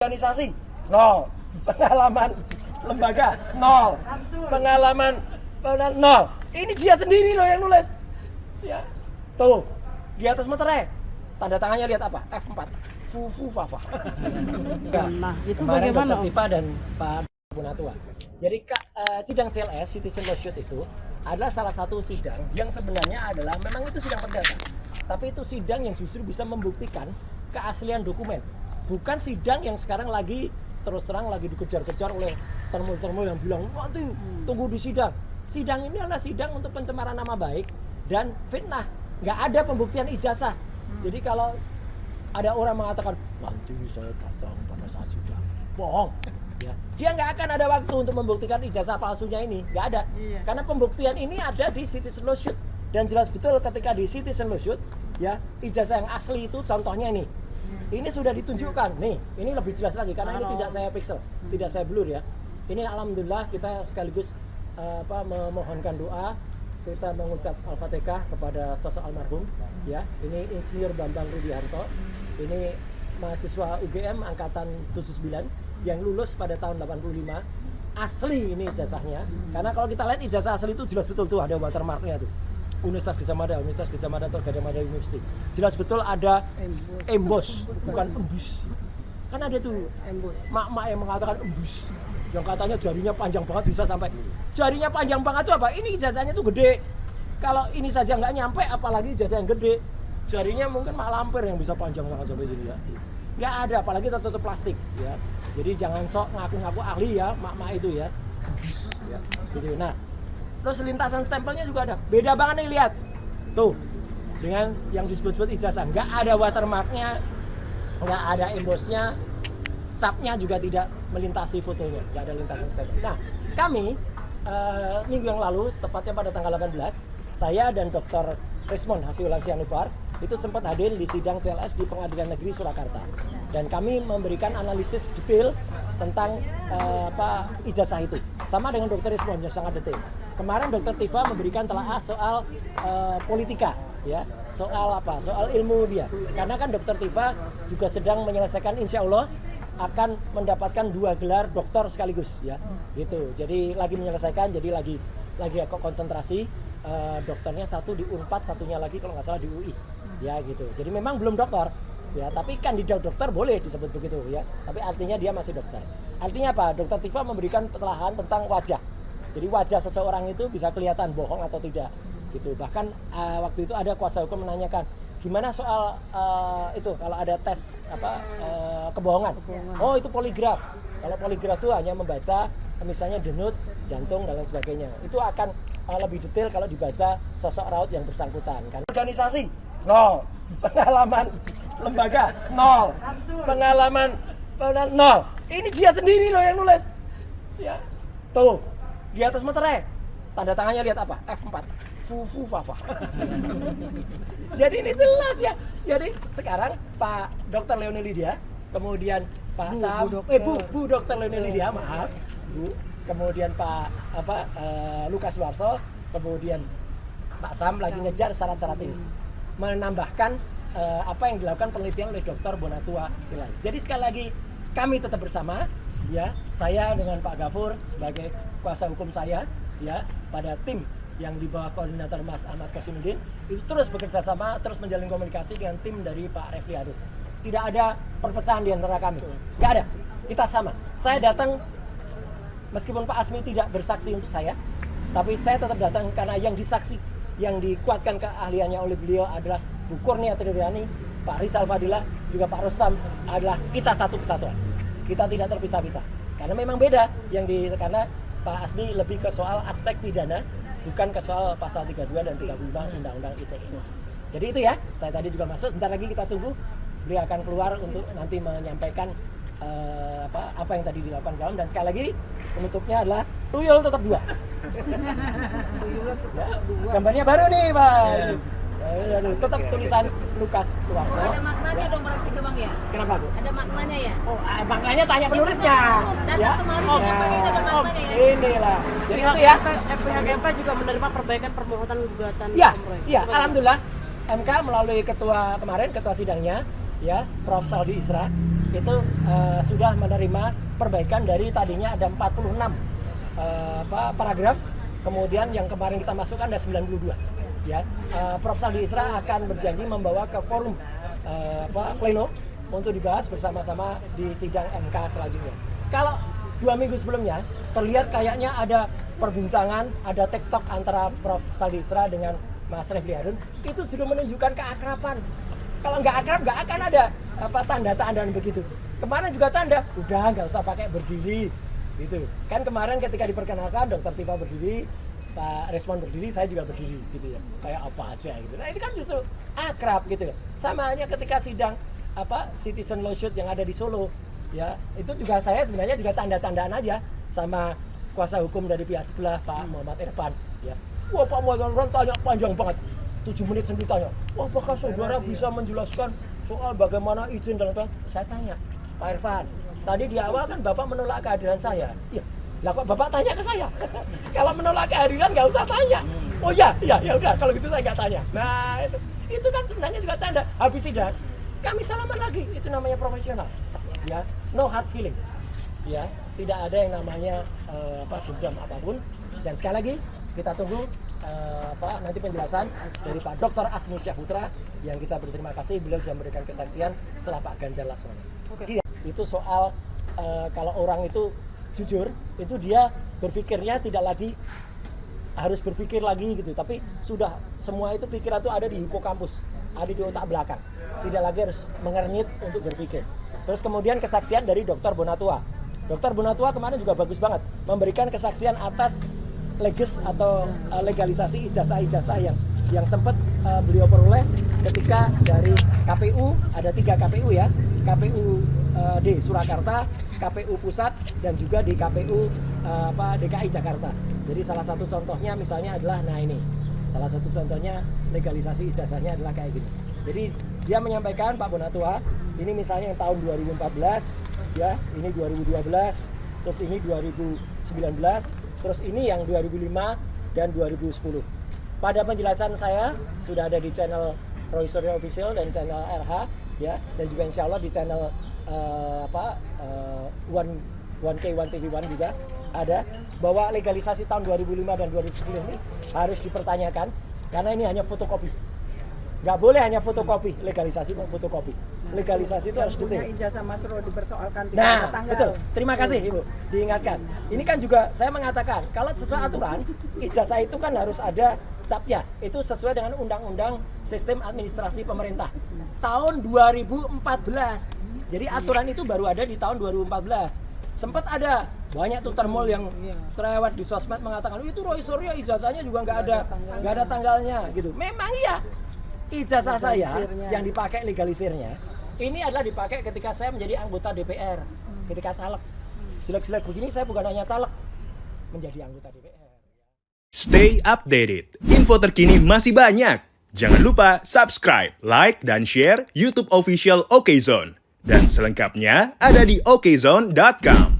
Organisasi nol, pengalaman lembaga nol, pengalaman nol. Ini dia sendiri loh yang nulis. Ya, tuh di atas materai tanda tangannya lihat apa? F4 Fufu Fafa. Nah, itu Kemarin bagaimana? Dr. Tifa dan Pak Bonatua. Jadi sidang CLS Citizen Lawsuit itu adalah salah satu sidang yang sebenarnya adalah memang itu sidang perdata, tapi itu sidang yang justru bisa membuktikan keaslian dokumen. Bukan sidang yang sekarang lagi terus terang lagi dikejar-kejar oleh termul-termul yang bilang nanti tunggu di sidang. Sidang ini adalah sidang untuk pencemaran nama baik dan fitnah. Nggak ada pembuktian ijazah. Jadi kalau ada orang mengatakan nanti saya datang pada saat sidang, bohong. Ya, dia nggak akan ada waktu untuk membuktikan ijazah palsunya ini, nggak ada. Iya. Karena pembuktian ini ada di Citizen Lawsuit dan jelas betul ketika di Citizen Lawsuit, ya ijazah yang asli itu contohnya ini. Ini sudah ditunjukkan, nih, ini lebih jelas lagi karena ini tidak saya pixel, tidak saya blur ya. Ini alhamdulillah kita sekaligus memohonkan doa, kita mengucap Al-Fatihah kepada sosok almarhum, ya. Ini Insinyur Bambang Rudianto, ini mahasiswa UGM angkatan 79 yang lulus pada tahun 85. Asli ini ijazahnya, karena kalau kita lihat ijazah asli itu jelas betul tuh ada watermarknya tuh. Universitas Gajah Mada atau Gajah Mada University. Jelas betul ada embos, bukan embus. Kan ada tuh mak-mak yang mengatakan embus. Yang katanya jarinya panjang banget bisa sampai. Jarinya panjang banget itu apa? Ini ijazahnya tuh gede. Kalau ini saja nggak nyampe, apalagi ijazah yang gede. Jarinya mungkin mak lampir yang bisa panjang banget sampai sini ya. Nggak ada, apalagi tertutup plastik ya. Jadi jangan sok ngaku-ngaku ahli ya, mak-mak itu ya. Embus ya. Gitu. Nah, terus lintasan stempelnya juga ada. Beda banget nih, lihat. Tuh, dengan yang disebut-sebut ijazah. Nggak ada watermarknya, nggak ada embosnya, capnya juga tidak melintasi fotonya. Nggak ada lintasan stempel. Nah, kami minggu yang lalu, tepatnya pada tanggal 18, saya dan Dr. Rismon Hasiulan Sianupar itu sempat hadir di sidang CLS di Pengadilan Negeri Surakarta. Dan kami memberikan analisis detail tentang ijazah itu. Sama dengan Dr. Rismon yang sangat detail. Kemarin Dr. Tifa memberikan telaah soal politika, ya, soal ilmu dia. Karena kan Dr. Tifa juga sedang menyelesaikan, insya Allah akan mendapatkan 2 gelar doktor sekaligus, ya, gitu. Jadi lagi menyelesaikan, jadi lagi konsentrasi. Dokternya satu di Unpad, satunya lagi kalau nggak salah di UI, ya, gitu. Jadi memang belum dokter. Ya, tapi kandidat dokter boleh disebut begitu ya. Tapi artinya dia masih dokter. Artinya apa? Dr. Tifa memberikan penelaahan tentang wajah. Jadi wajah seseorang itu bisa kelihatan bohong atau tidak. Gitu. Bahkan waktu itu ada kuasa hukum menanyakan, gimana soal itu kalau ada tes kebohongan. Oh, itu poligraf. Kalau poligraf itu hanya membaca misalnya denyut, jantung dan lain sebagainya. Itu akan lebih detail kalau dibaca sosok raut yang bersangkutan. Kan organisasi nol, pengalaman lembaga nol, pengalaman nol. Ini dia sendiri loh yang nulis. Ya, tuh di atas materai tanda tangannya lihat apa? F4 Fufu Fafa. Jadi ini jelas ya. Jadi sekarang Pak Dr. Leoni Lydia, kemudian Pak Sam, Bu Dr. Leoni Lydia, maaf, Bu. Kemudian Pak Lukas Warso, kemudian Pak Sam lagi ngejar syarat-syarat ini. Menambahkan apa yang dilakukan penelitian oleh Dr. Bonatua Silai. Jadi sekali lagi kami tetap bersama, ya, saya dengan Pak Gafur sebagai kuasa hukum saya, ya, pada tim yang di bawah koordinator Mas Ahmad Kasimuddin itu terus bekerja sama, terus menjalin komunikasi dengan tim dari Pak Refli Harun. Tidak ada perpecahan di antara kami, nggak ada. Kita sama. Saya datang meskipun Pak Asmi tidak bersaksi untuk saya, tapi saya tetap datang karena yang disaksi, yang dikuatkan keahliannya oleh beliau adalah Bu Kurnia Tridiani, Pak Rizal Fadilah, juga Pak Rustam, adalah kita satu kesatuan. Kita tidak terpisah-pisah. Karena memang beda karena Pak Asmi lebih ke soal aspek pidana, bukan ke soal pasal 32 dan 35 Undang-Undang ITE. Jadi itu ya, saya tadi juga masuk, bentar lagi kita tunggu. Beliau akan keluar untuk nanti menyampaikan apa yang tadi dilakukan dalam, dan sekali lagi penutupnya adalah tuyul tetap 2. Ya, gambarnya baru nih, Pak. Tetap tulisan Lukas Luwarto. Oh, ada maknanya dong berarti ke Bang ya? Kenapa, Bu? Ada maknanya ya? Oh, maknanya tanya penulisnya. Datang kemarin menyampaikan itu ada maknanya ya? Inilah. Jadi itu ya. Pihak MK juga menerima perbaikan permohonan gugatan. Iya, alhamdulillah. MK melalui ketua sidangnya, ya, Prof. Saldi Isra, itu sudah menerima perbaikan dari tadinya ada 46 paragraf, kemudian yang kemarin kita masukkan ada 92. Ya, Prof. Saldi Isra akan berjanji membawa ke forum pleno untuk dibahas bersama-sama di sidang MK selanjutnya. Kalau 2 minggu sebelumnya terlihat kayaknya ada perbincangan, ada TikTok antara Prof. Saldi Isra dengan Mas Refli Harun, itu sudah menunjukkan keakraban. Kalau nggak akrab nggak akan ada canda-candaan begitu. Kemarin juga canda, udah nggak usah pakai berdiri, gitu. Kan kemarin ketika diperkenalkan Dr. Tifa berdiri, Pak Resmon berdiri, saya juga berdiri, gitu ya. Kayak apa aja gitu. Nah itu kan justru akrab gitu ya. Sama halnya ketika sidang citizen lawsuit yang ada di Solo, ya itu juga saya sebenarnya juga canda-candaan aja sama kuasa hukum dari pihak sebelah Pak Muhammad Irfan, ya. Wah Pak Muhammad Irfan tanya panjang banget. 7 menit sendiri tanya, wah apakah saudara bisa menjelaskan soal bagaimana izin dan lain-lain? Saya tanya, Pak Irfan, tadi di awal kan Bapak menolak kehadiran saya. Iya, lah kok Bapak tanya ke saya? Kalau menolak kehadiran nggak usah tanya. Oh ya udah, kalau gitu saya nggak tanya. Nah itu kan sebenarnya juga canda. Habis sidang, kami salaman lagi, itu namanya profesional. Ya, no hard feeling. Ya, tidak ada yang namanya dendam apapun. Dan sekali lagi kita tunggu nanti penjelasan dari Pak Dr. Asmi Syahputra yang kita berterima kasih beliau sudah memberikan kesaksian setelah Pak Ganjar Laksono. Iya, itu soal kalau orang itu jujur, itu dia berpikirnya tidak lagi harus berpikir lagi gitu, tapi sudah semua itu pikiran itu ada di hipokampus, ada di otak belakang, tidak lagi harus mengernyit untuk berpikir. Terus kemudian kesaksian dari Dr. Bonatua. Dr. Bonatua kemarin juga bagus banget memberikan kesaksian atas atau legalisasi ijazah-ijazah yang sempat beliau peroleh ketika dari KPU, ada 3 KPU ya, KPU di Surakarta, KPU Pusat, dan juga di KPU DKI Jakarta. Jadi salah satu contohnya misalnya adalah, nah ini, salah satu contohnya legalisasi ijazahnya adalah kayak gini. Jadi dia menyampaikan Pak Bonatua, ini misalnya yang tahun 2014, ya, ini 2012, terus ini 2019, terus ini yang 2005 dan 2010. Pada penjelasan saya sudah ada di channel Roy Suryo Official dan channel RH, ya, dan juga insya Allah di channel 1K1TV1 juga ada, bahwa legalisasi tahun 2005 dan 2010 ini harus dipertanyakan karena ini hanya fotokopi. Nggak boleh hanya fotokopi, legalisasi kok fotokopi. Legalisasi itu harus detail. Ijazah Masro dipersoalkan nah, tanggal. betul. Terima kasih Ibu, diingatkan. Ini kan juga saya mengatakan, kalau sesuai aturan, ijazah itu kan harus ada capnya. Itu sesuai dengan Undang-Undang Sistem Administrasi Pemerintah tahun 2014. Jadi aturan itu baru ada di tahun 2014. Sempat ada banyak tuh termol yang cerewet di sosmed mengatakan, itu Roy Suryo ijazahnya juga nggak ada tanggalnya gitu. Memang iya. Ijazah saya yang dipakai legalisirnya ini adalah dipakai ketika saya menjadi anggota DPR, ketika caleg. Jelek-jelek begini saya bukan hanya caleg, menjadi anggota DPR. Stay updated, info terkini masih banyak. Jangan lupa subscribe, like, dan share YouTube official OKZone. Dan selengkapnya ada di okezone.com.